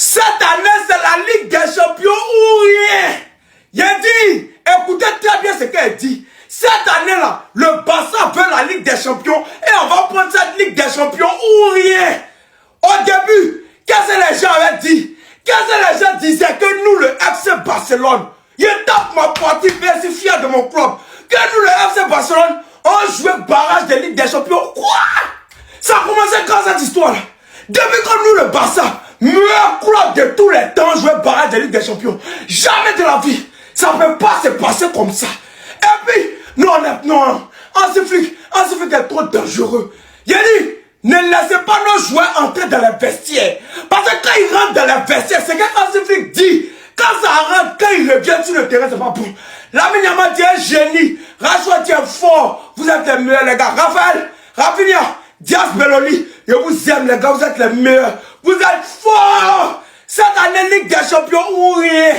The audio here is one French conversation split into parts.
Cette année, c'est la Ligue des Champions ou rien. Il dit, écoutez très bien ce qu'elle dit. Cette année-là, le Barça veut la Ligue des Champions et on va prendre cette Ligue des Champions ou rien. Au début, qu'est-ce que les gens avaient dit? Qu'est-ce que les gens disaient? Que nous, le FC Barcelone, je tape ma partie, je suis fier de mon club. Que nous, le FC Barcelone, on jouait barrage de Ligue des Champions. Quoi? Ça a commencé quand cette histoire-là? Depuis que nous, le Barça, meilleur club de tous les temps, jouait barrage de Ligue des Champions. Jamais de la vie. Ça ne peut pas se passer comme ça. Et puis, non, Hansi Flick est trop dangereux. Il a dit, ne laissez pas nos joueurs entrer dans les vestiaires. Parce que quand ils rentrent dans les vestiaires, c'est que Hansi Flick dit, quand ça rentre, quand ils reviennent sur le terrain, c'est pas bon. Lamine Yamal, tu es un génie. Rashford, tu es fort. Vous êtes les meilleurs, les gars. Raphaël, Rafinha, Diaz Beloli, je vous aime, les gars. Vous êtes les meilleurs. Vous êtes forts. Cette année, Ligue des Champions ou rien.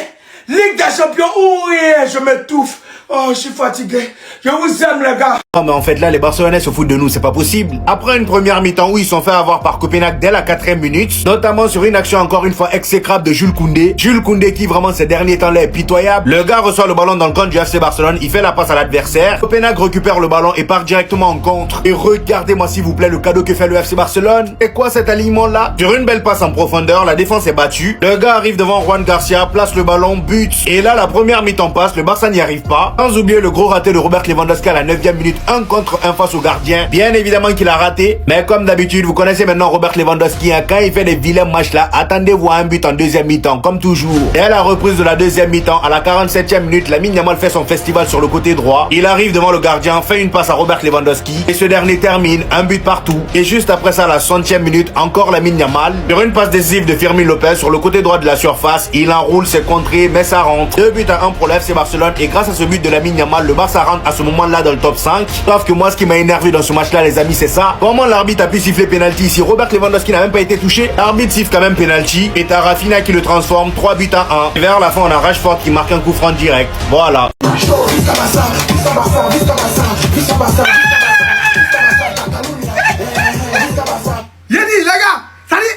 Ligue des Champions ou rien. Je m'étouffe. Oh, je suis fatigué. Je vous aime, les gars. Non, mais en fait, là, les Barcelonais se foutent de nous, c'est pas possible. Après une première mi-temps où ils sont fait avoir par Copenhague dès la 4e minute, notamment sur une action encore une fois exécrable de Jules Koundé. Jules Koundé qui, vraiment, ces derniers temps-là est pitoyable. Le gars reçoit le ballon dans le camp du FC Barcelone, il fait la passe à l'adversaire. Copenhague récupère le ballon et part directement en contre. Et regardez-moi, s'il vous plaît, le cadeau que fait le FC Barcelone. Et quoi, cet alignement-là? Sur une belle passe en profondeur, la défense est battue. Le gars arrive devant Juan Garcia, place le ballon, but. Et là, la première mi-temps passe, le Barça n'y arrive pas. Sans oublier le gros raté de Robert Lewandowski à la 9e minute, 1 contre 1 face au gardien. Bien évidemment qu'il a raté, mais comme d'habitude, vous connaissez maintenant Robert Lewandowski, hein, quand il fait des vilains matchs là, attendez-vous à un but en deuxième mi-temps, comme toujours. Et à la reprise de la deuxième mi-temps, à la 47e minute, Lamine Yamal fait son festival sur le côté droit. Il arrive devant le gardien, fait une passe à Robert Lewandowski, et ce dernier termine, un but partout. Et juste après ça, à la 60e minute, encore Lamine Yamal, sur une passe décisive de Fermin Lopez sur le côté droit de la surface, il enroule, c'est contré, mais ça rentre. 2 buts à 1 pour le FC Barcelone, et grâce à ce but de Lamine Yamal, le Barça rentre à ce moment-là dans le top 5. Sauf que moi, ce qui m'a énervé dans ce match-là, les amis, c'est ça. Comment l'arbitre a pu siffler penalty ici? Robert Lewandowski n'a même pas été touché. L'arbitre siffle quand même penalty. Et t'as Rafinha qui le transforme. 3 buts à 1. Et vers la fin, on a Rashford qui marque un coup franc direct. Voilà. Les gars, ça dit,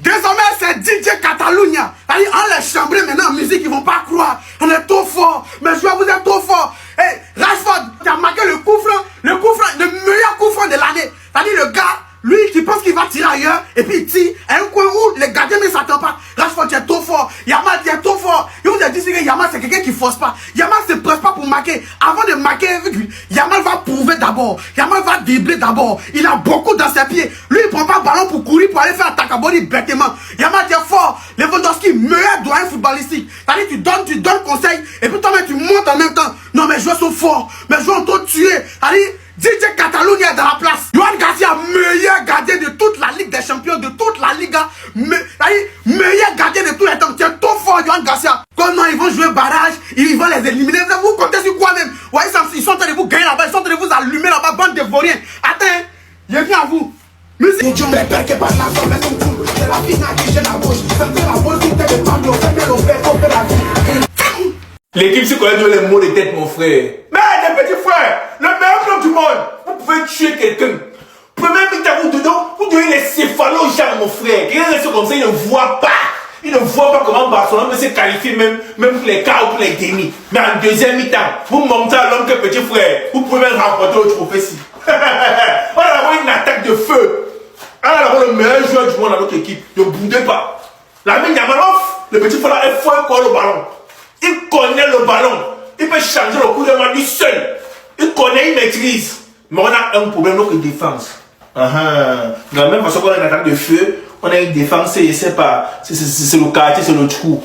désormais c'est DJ Catalunya. Ça dit, on les chambré maintenant en musique, ils vont pas croire. On est trop fort, mes joueurs, vous êtes trop forts. Hey, Rashford, tu as marqué le coup franc, le meilleur coup franc de l'année. Ça dit, le gars, lui qui pense qu'il va tirer ailleurs, et puis il tire à un coin où les gardiens ne s'attendent pas. Rashford, tu es trop fort. Yamal, tu es trop fort. Je vous ai dit que Yamal, c'est quelqu'un qui force pas. Yamal se presse pas pour marquer. Avant de marquer, Yamal va prouver d'abord. Yamal va dribbler d'abord. Il a beaucoup dans ses pieds. Lui, il prend pas le ballon pour courir, pour aller faire un takaboli bêtement. Yamal, tu es fort. Lewandowski, meilleur doyen footballistique. C'est-à-dire, tu donnes conseil, et puis toi-même, tu montes en même temps. Non, mes joueurs sont forts. Mes joueurs ont trop tué. C'est-à-dire, DJ Catalunya est dans la place. Juan Garcia, meilleur gardien de toute la Ligue des Champions, de toute la Liga. Meilleur gardien de tous les temps. Tu es trop fort, Juan Garcia. Comment ils vont jouer barrage, ils vont les éliminer. Vous comptez sur quoi même? Ouais, ils sont en train de vous gagner là-bas, ils sont en train de vous allumer là-bas, bande de vauriens. Attends, je viens à vous. Musique. L'équipe se connaît les mots de tête, mon frère. Mais les petits frères, le meilleur club du monde, vous pouvez tuer quelqu'un. Premier mi-temps, vous donnez les céphalogènes, mon frère. Quelqu'un reste comme ça, il ne voit pas. Il ne voit pas comment Barcelone peut se qualifier même pour les quarts ou pour les demi. Mais en deuxième mi-temps, vous montez à l'homme que petit frère, vous pouvez même remporter le trophée ici. On va avoir une attaque de feu. On va avoir le meilleur joueur du monde dans notre équipe. Ne boudez pas. Lamine Yamal, le petit frère est fort encore le ballon. Il connaît le ballon. Il peut changer le coup de main lui seul. Il connaît, il maîtrise. Mais on a un problème, notre défense. De la même façon qu'on a une attaque de feu, on a une défense, c'est le quartier, c'est le trou.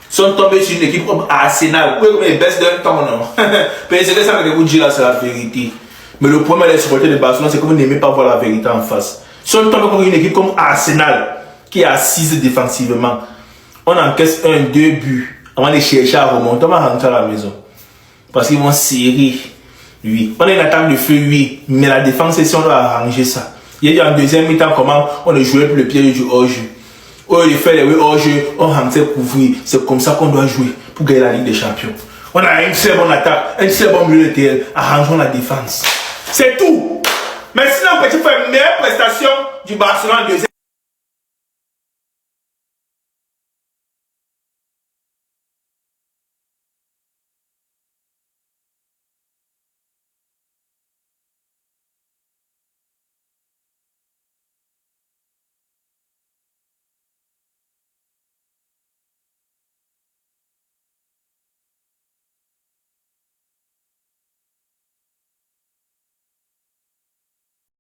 Ils sont tombés sur une équipe comme Arsenal. Oui, mais ils baissent d'un temps, non. Mais c'est que ça que vous dites là, c'est la vérité. Mais le problème des supporters de Barcelone, c'est que vous n'aimez pas voir la vérité en face. Ils sont tombés comme une équipe comme Arsenal, qui est assise défensivement. On encaisse 1-2 buts. Avant de chercher à remonter, on va rentrer à la maison. Parce qu'ils vont serrer. Oui. On a une attaque de feu, oui. Mais la défense, c'est si on doit arranger ça. Il y a dit en deuxième mi-temps comment on ne jouait plus le pied du hors-jeu. Au lieu de faire les hors-jeu, on rentrait couvrir. C'est comme ça qu'on doit jouer pour gagner la Ligue des Champions. On a une très bonne attaque, un très bon milieu de terrain. Arrangeons la défense. C'est tout. Mais sinon, petit frère, meilleure prestation du Barcelone en deuxième.